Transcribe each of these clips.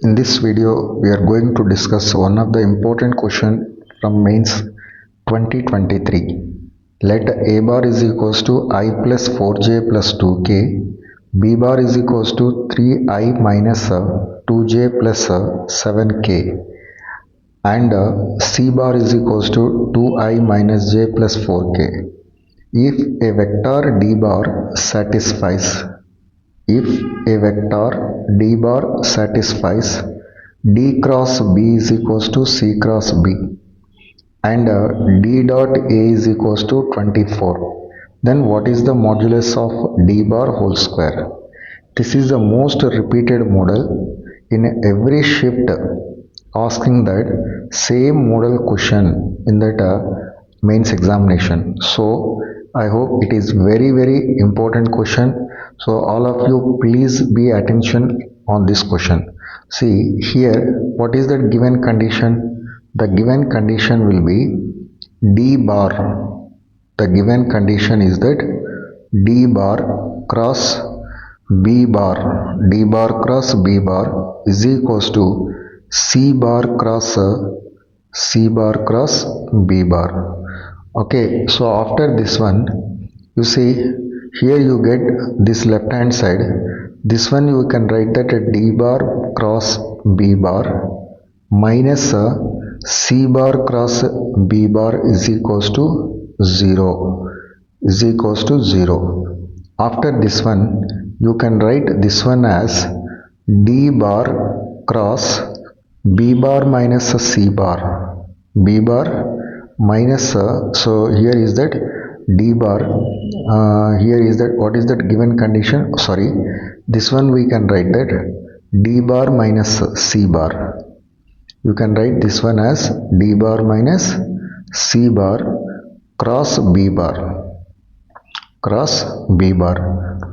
In this video, we are going to discuss one of the important question from mains 2023. Let A bar is equals to I plus 4j plus 2k, B bar is equals to 3I minus 2j plus 7k, and C bar is equals to 2I minus j plus 4k. If a vector D bar satisfies D bar satisfies D cross B is equals to C cross B and D dot A is equals to 24, then what is the modulus of D bar whole square? This is the most repeated model in every shift, asking that same model question in that mains examination. So I hope it is very important question. So all of you please be attention on this question. See here, what is the given condition? The given condition will be D bar. The given condition is that D bar cross B bar, D bar cross B bar is equals to C bar cross B bar. Okay, so after this one, you see here you get this left hand side. This one you can write that D bar cross B bar minus C bar cross B bar is equals to 0. After this one, you can write this one as D bar cross B bar minus C bar. B bar minus, so here is that D bar, here is that, what is that given condition? Sorry, this one we can write that D bar minus C bar. You can write this one as D bar minus C bar cross B bar.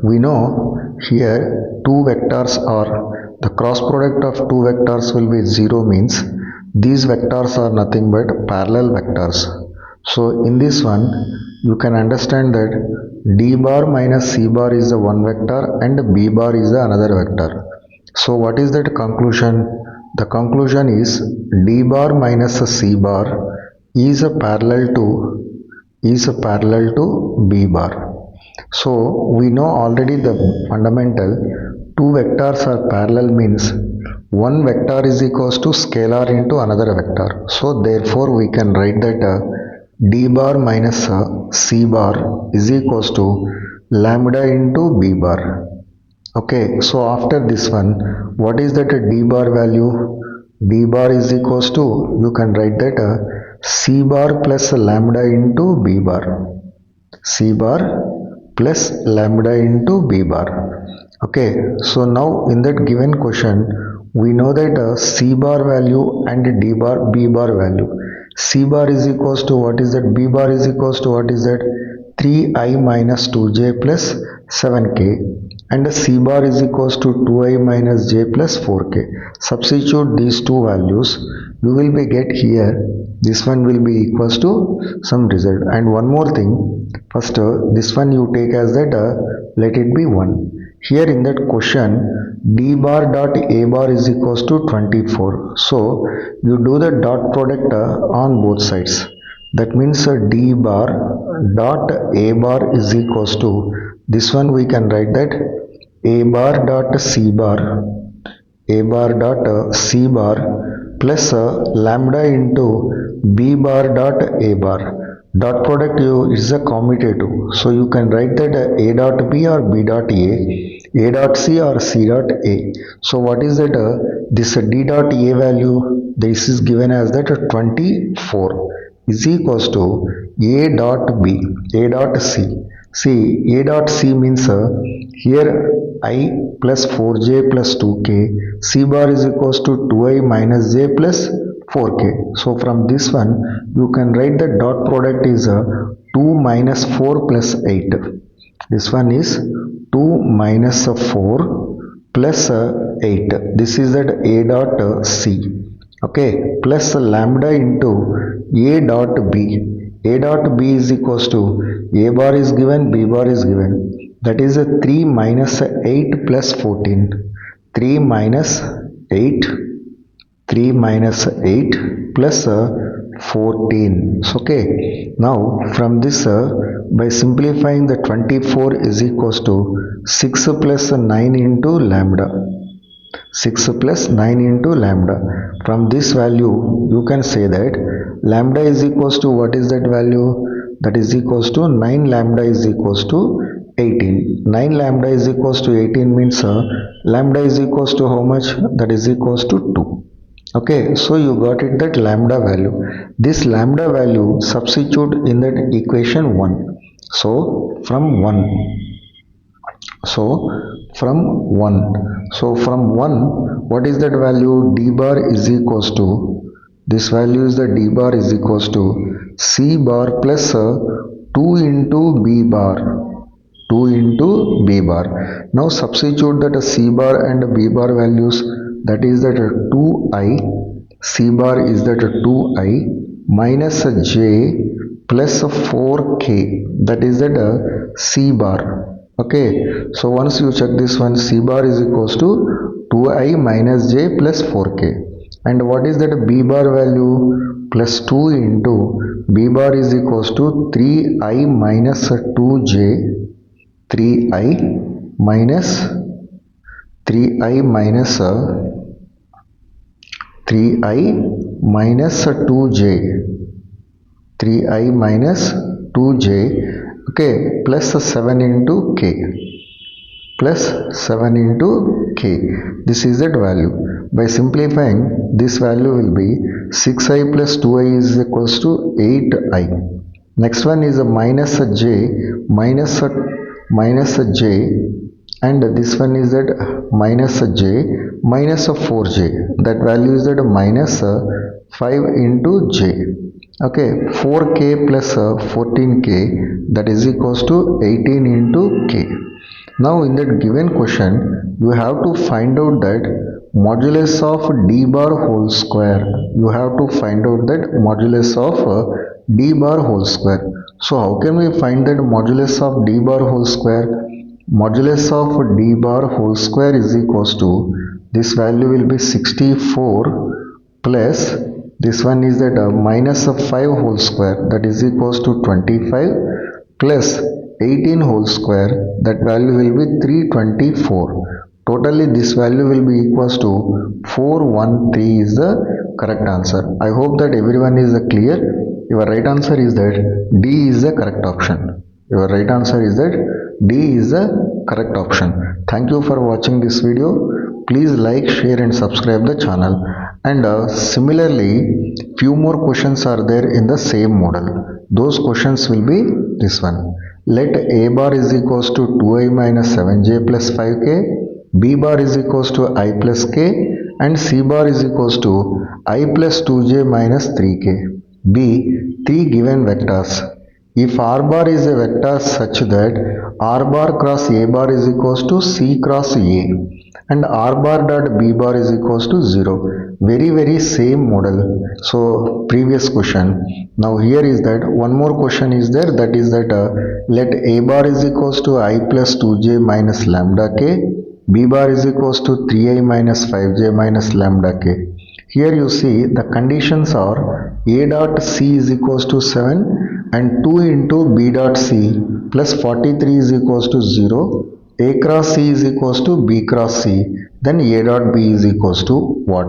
We know here two vectors are, the cross product of two vectors will be 0, means these vectors are nothing but parallel vectors. So in this one you can understand that D bar minus C bar is the one vector and B bar is the another vector. So what is that conclusion? The conclusion is D bar minus C bar is parallel to B bar. So we know already the fundamental, two vectors are parallel means one vector is equals to scalar into another vector. So therefore we can write that D bar minus C bar is equals to lambda into B bar. Okay, so after this one, what is that D bar value? D bar is equals to, you can write that C bar plus lambda into B bar. C bar plus lambda into B bar. Okay, so now in that given question, we know that C bar value and B bar value. C bar is equals to what is that? B bar is equals to what is that? 3I minus 2j plus 7k, and C bar is equals to 2I minus j plus 4k. Substitute these two values, you will be get here, this one will be equals to some result. And one more thing, first this one you take as that let it be 1. Here in that question, D bar dot A bar is equals to 24. So you do the dot product on both sides. That means D bar dot A bar is equals to, this one we can write that A bar dot C bar, plus lambda into B bar dot A bar. Dot product is a commutative, so you can write that A dot B or B dot A dot C or C dot A. So what is that? This D dot A value, this is given as that 24 is equals to A dot B, A dot C. See, A dot C means here I plus 4j plus 2k, C bar is equals to 2I minus j plus 4k. So from this one you can write the dot product is 2 minus 4 plus 8. This one is 2 minus 4 plus 8. This is that A dot C. Okay, plus lambda into A dot B. A dot B is equals to A bar is given, B bar is given. That is 3 minus 8 plus 14. 3 minus 8, 3 minus 8 plus 14. So, okay, now from this by simplifying the 24 is equals to 6 plus 9 into lambda. 6 plus 9 into lambda. From this value you can say that lambda is equals to, what is that value? That is equals to 9 lambda is equals to 18. 9 lambda is equals to 18 means lambda is equals to how much? That is equals to 2. Okay, so you got it, that lambda value. This lambda value substitute in that equation 1. So from 1. So from 1, what is that value? D bar is equals to, this value is the D bar is equals to C bar plus 2 into B bar. 2 into B bar. Now substitute that C bar and B bar values. That is that 2i. C bar is that 2i minus j plus 4k. That is that C bar. Okay, so once you check this one, C bar is equals to 2i minus j plus 4k. And what is that B bar value? Plus 2 into B bar is equals to 3i minus 2j. 3i minus 3i minus 2j. 3i minus 2j. Okay, plus 7 into k. Plus 7 into k. This is that value. By simplifying, this value will be 6i plus 2i is equals to 8i. Next one is a minus a j, minus a j, and this one is that minus a j, minus a 4j. That value is that minus 5 into j. Okay, 4k plus 14k, that is equals to 18 into k. Now in that given question, you have to find out that modulus of d bar whole square. You have to find out that modulus of d bar whole square. So how can we find that modulus of d bar whole square? Modulus of d bar whole square is equals to, this value will be 64 plus this one is that minus of 5 whole square, that is equals to 25 plus 18 whole square, that value will be 324. Totally this value will be equals to 413 is the correct answer. I hope that everyone is clear. Your right answer is that D is the correct option. Your right answer is that D is the correct option. Thank you for watching this video. Please like, share and subscribe the channel. And similarly, few more questions are there in the same model. Those questions will be this one. Let A bar is equals to 2i minus 7j plus 5k, B bar is equals to I plus k, and C bar is equals to I plus 2j minus 3k. B. Three given vectors. If R bar is a vector such that R bar cross A bar is equals to C cross A, and R bar dot B bar is equals to 0. Very same model. So previous question. Now here is that one more question is there, that is that let A bar is equals to I plus 2j minus lambda k, B bar is equals to 3i minus 5j minus lambda k. Here you see the conditions are A dot C is equals to 7 and 2 into B dot C plus 43 is equals to 0. A cross C is equals to B cross C, then A dot B is equals to what?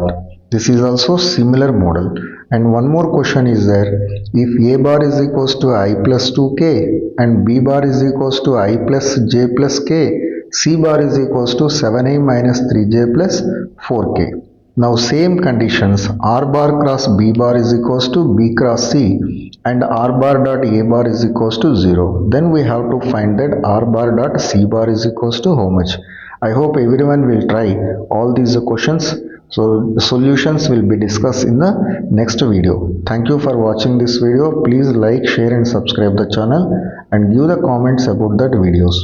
This is also similar model. And one more question is there, if A bar is equals to I plus 2k and B bar is equals to I plus j plus k, C bar is equals to 7i minus 3j plus 4k. Now same conditions, R bar cross B bar is equals to B cross C and R bar dot A bar is equals to 0. Then we have to find that R bar dot C bar is equals to how much. I hope everyone will try all these questions. So the solutions will be discussed in the next video. Thank you for watching this video. Please like, share and subscribe the channel and give the comments about that videos.